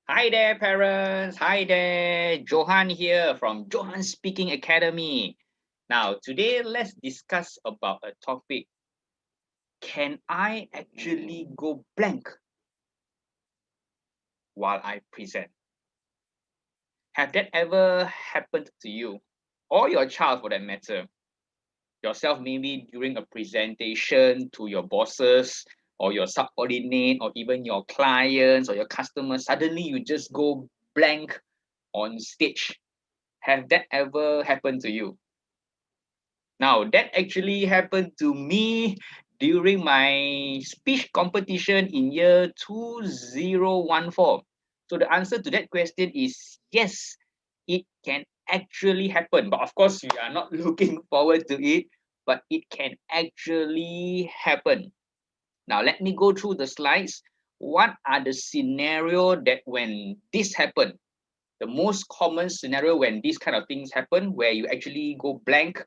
Hi there, parents. Hi there. Johan here from Johan Speaking Academy. Now, today let's discuss about a topic. Can I actually go blank while I present? Have that ever happened to you or your child for that matter? Yourself, maybe during a presentation to your bosses or your subordinate or even your clients or your customers, suddenly you just go blank on stage. Have that ever happened to you? Now, that actually happened to me during my speech competition in year 2014. So the answer to that question is yes, it can actually happen. But of course, we are not looking forward to it, but it can actually happen. Now, let me go through the slides. What are the scenario that when this happen? The most common scenario when these kind of things happen, where you actually go blank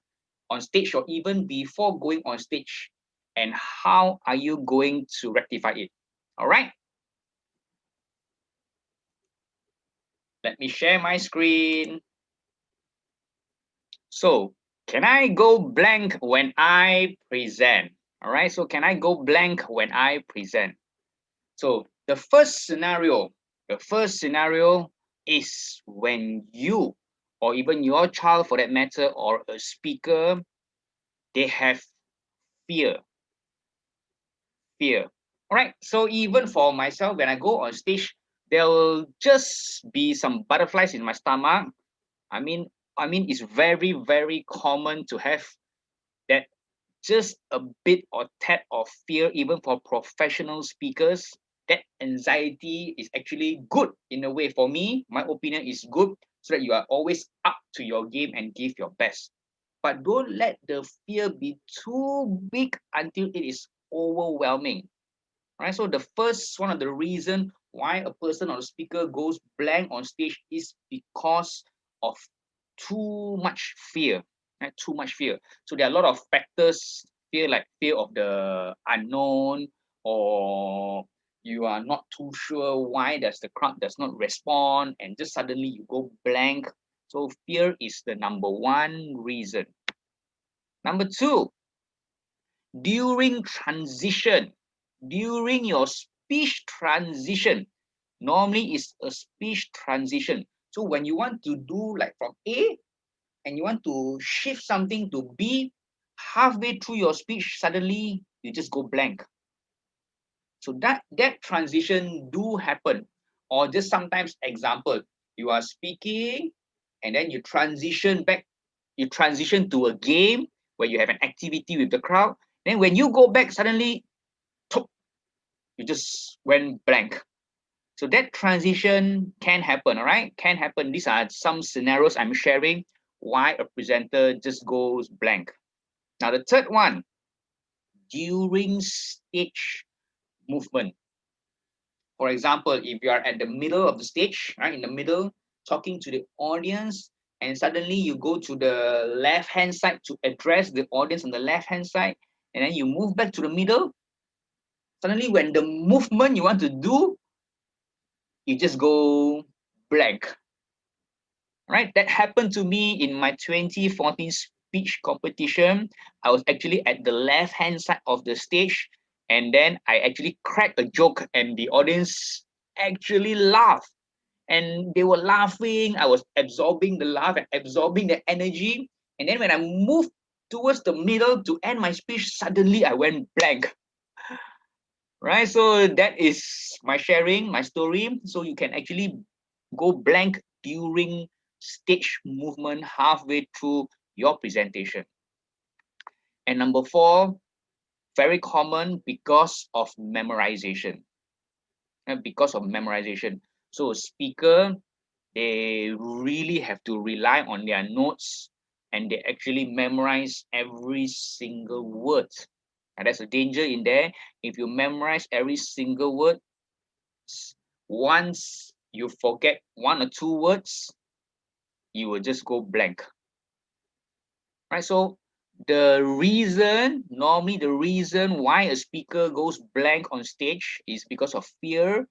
on stage or even before going on stage, and how are you going to rectify it? All right, let me share my screen. So can I go blank when I present? All right, so can I go blank when I present? So the first scenario is when you or even your child for that matter or a speaker, they have fear. Fear. All right. So even for myself, when I go on stage, there will just be some butterflies in my stomach. I mean, it's very, very common to have that just a bit or tad of fear, even for professional speakers. That anxiety is actually good in a way. For me, my opinion is good so that you are always up to your game and give your best. But don't let the fear be too big until it is overwhelming. Right? So the first one of the reason why a person or a speaker goes blank on stage is because of too much fear. Right? Too much fear. So there are a lot of factors, fear like fear of the unknown, or you are not too sure why does the crowd does not respond, and just suddenly you go blank. So fear is the number one reason. Number two, during transition, during your speech transition, normally is a speech transition. So when you want to do like from A and you want to shift something to B, halfway through your speech, suddenly you just go blank. So that transition do happen. Or just sometimes example, you are speaking and then you transition back, you transition to a game where you have an activity with the crowd. Then when you go back, suddenly you just went blank. So that transition can happen, all right? Can happen. These are some scenarios I'm sharing why a presenter just goes blank. Now, the third one, during stage movement. For example, if you are at the middle of the stage, right, in the middle, talking to the audience, and suddenly you go to the left hand side to address the audience on the left hand side, and then you move back to the middle. Suddenly, when the movement you want to do, you just go blank. Right? That happened to me in my 2014 speech competition. I was actually at the left hand side of the stage, and then I actually cracked a joke, and the audience actually laughed. And they were laughing. I was absorbing the laugh and absorbing the energy. And then when I moved towards the middle to end my speech, suddenly I went blank. Right? So that is my sharing, my story. So you can actually go blank during stage movement halfway through your presentation. And number four, very common because of memorization. Because of memorization. So a speaker, they really have to rely on their notes and they actually memorize every single word. And there's a danger in there. If you memorize every single word, once you forget one or two words, you will just go blank. Right? So normally the reason why a speaker goes blank on stage is because of fear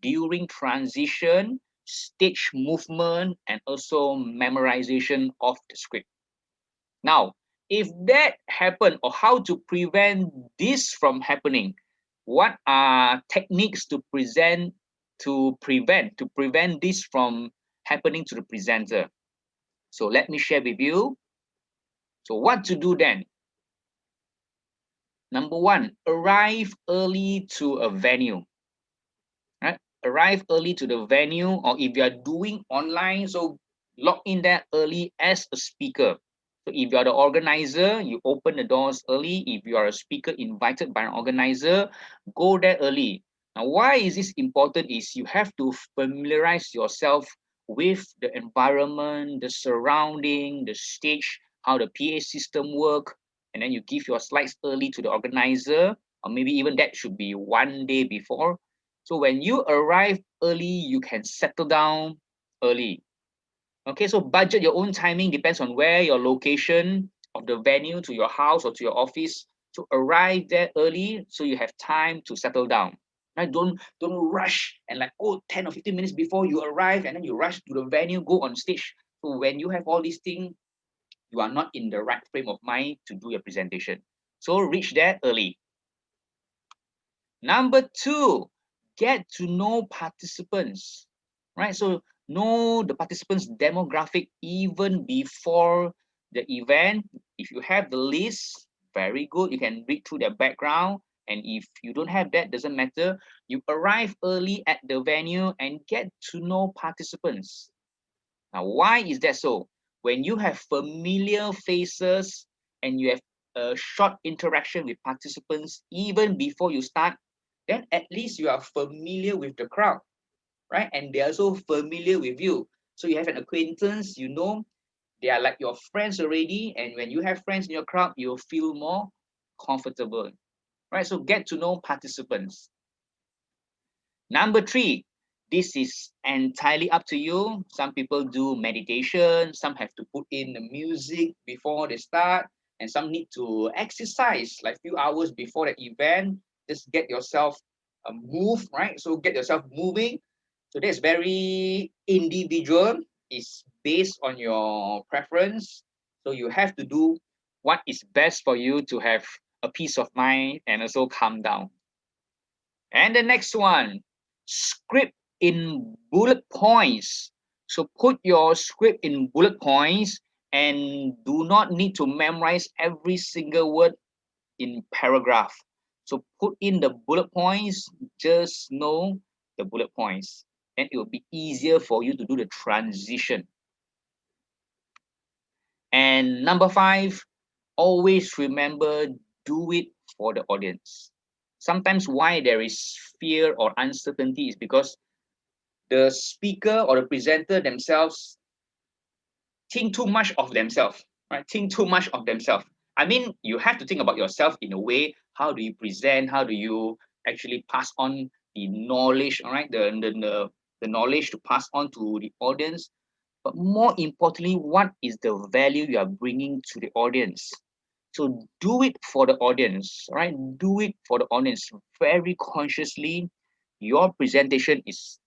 during transition, stage movement, and also memorization of the script. Now, if that happen, or how to prevent this from happening, what are techniques to prevent this from happening to the presenter? So let me share with you. So what to do then? Number one, arrive early to a venue. Right? Arrive early to the venue, or if you are doing online, so log in there early as a speaker. So if you are the organizer, you open the doors early. If you are a speaker invited by an organizer, go there early. Now, why is this important? Is you have to familiarize yourself with the environment, the surrounding, the stage, how the PA system work, and then you give your slides early to the organizer, or maybe even that should be one day before. So when you arrive early, you can settle down early. Okay, so budget your own timing, depends on where your location of the venue to your house or to your office. So arrive there early so you have time to settle down. Right? Don't rush and like, oh, 10 or 15 minutes before you arrive and then you rush to the venue, go on stage. So when you have all these things, you are not in the right frame of mind to do your presentation. So reach there early. Number two, get to know participants, right? So know the participants' demographic even before the event. If you have the list, very good. You can read through their background. And if you don't have that, doesn't matter. You arrive early at the venue and get to know participants. Now, why is that so? When you have familiar faces and you have a short interaction with participants even before you start, then at least you are familiar with the crowd, right? And they are also familiar with you. So you have an acquaintance, you know, they are like your friends already. And when you have friends in your crowd, you'll feel more comfortable, right? So get to know participants. Number three, this is entirely up to you. Some people do meditation, some have to put in the music before they start, and some need to exercise like few hours before the event. Just get yourself move, right? So get yourself moving. So that's very individual. It's based on your preference. So you have to do what is best for you to have a peace of mind and also calm down. And the next one, script in bullet points. So put your script in bullet points and do not need to memorize every single word in paragraph. So put in the bullet points, just know the bullet points, and it will be easier for you to do the transition. And number five, always remember, do it for the audience. Sometimes why there is fear or uncertainty is because the speaker or the presenter themselves think too much of themselves, right? Think too much of themselves. I mean, you have to think about yourself in a way. How do you present? How do you actually pass on the knowledge, all right? The knowledge to pass on to the audience. But more importantly, what is the value you are bringing to the audience? So do it for the audience, right? Do it for the audience very consciously. Your presentation is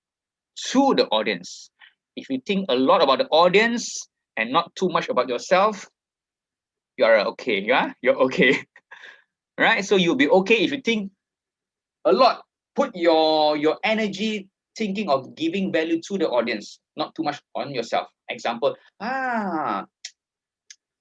to the audience. If you think a lot about the audience and not too much about yourself, you're okay. Yeah, you're okay, right? So you'll be okay if you think a lot. Put your energy thinking of giving value to the audience, not too much on yourself. Example,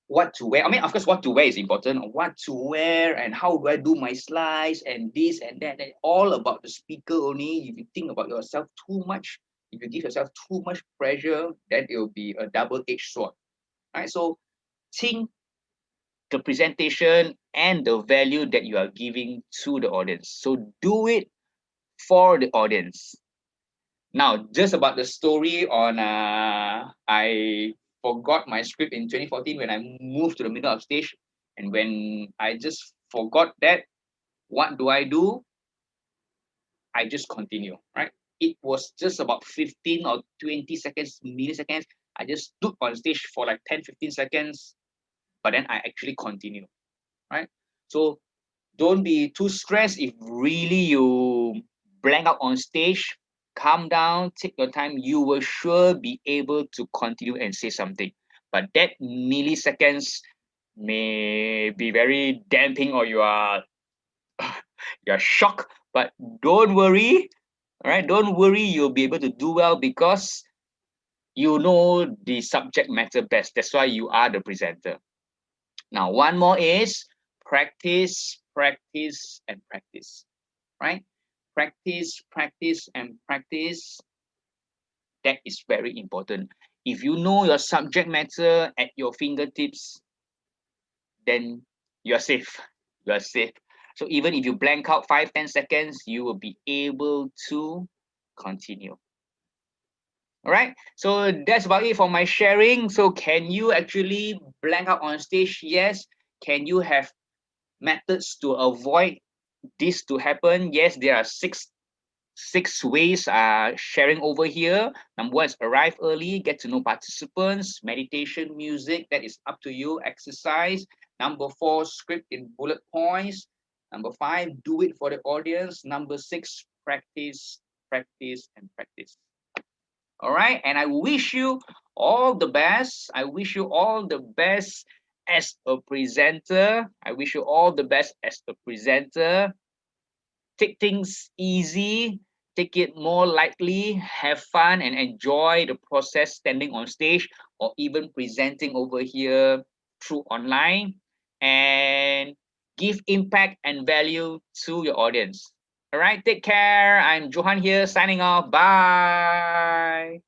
what to wear. I mean, of course, what to wear is important. What to wear and how do I do my slides and this and that. And all about the speaker only. If you think about yourself too much, if you give yourself too much pressure, then it will be a double-edged sword. Right? So think the presentation and the value that you are giving to the audience. So do it for the audience. Now, just about the story on I forgot my script in 2014 when I moved to the middle of stage. And when I just forgot that, what do? I just continue, right? It was just about 15 or 20 seconds, milliseconds. I just stood on stage for like 10, 15 seconds, but then I actually continue, right? So don't be too stressed if really you blank out on stage. calm down, take your time, you will sure be able to continue and say something. But that milliseconds may be very damping, or you're shocked. But don't worry, all right? Don't worry, you'll be able to do well because you know the subject matter best. That's why you are the presenter. Now, one more is practice, practice, and practice, right? Practice, practice, and practice. That is very important. If you know your subject matter at your fingertips, then you're safe. You're safe. So even if you blank out 5, 10 seconds, you will be able to continue. All right. So that's about it for my sharing. So can you actually blank out on stage? Yes. Can you have methods to avoid this to happen? Yes, there are six ways sharing over here. Number one is arrive early, get to know participants, meditation, music, that is up to you, exercise. Number four, script in bullet points. Number five, do it for the audience. Number six, practice, practice, and practice. All right. And I wish you all the best. I wish you all the best as a presenter. I wish you all the best as a presenter. Take things easy, take it more lightly, have fun and enjoy the process standing on stage or even presenting over here through online, and give impact and value to your audience. All right, take care. I'm Johan here signing off. Bye.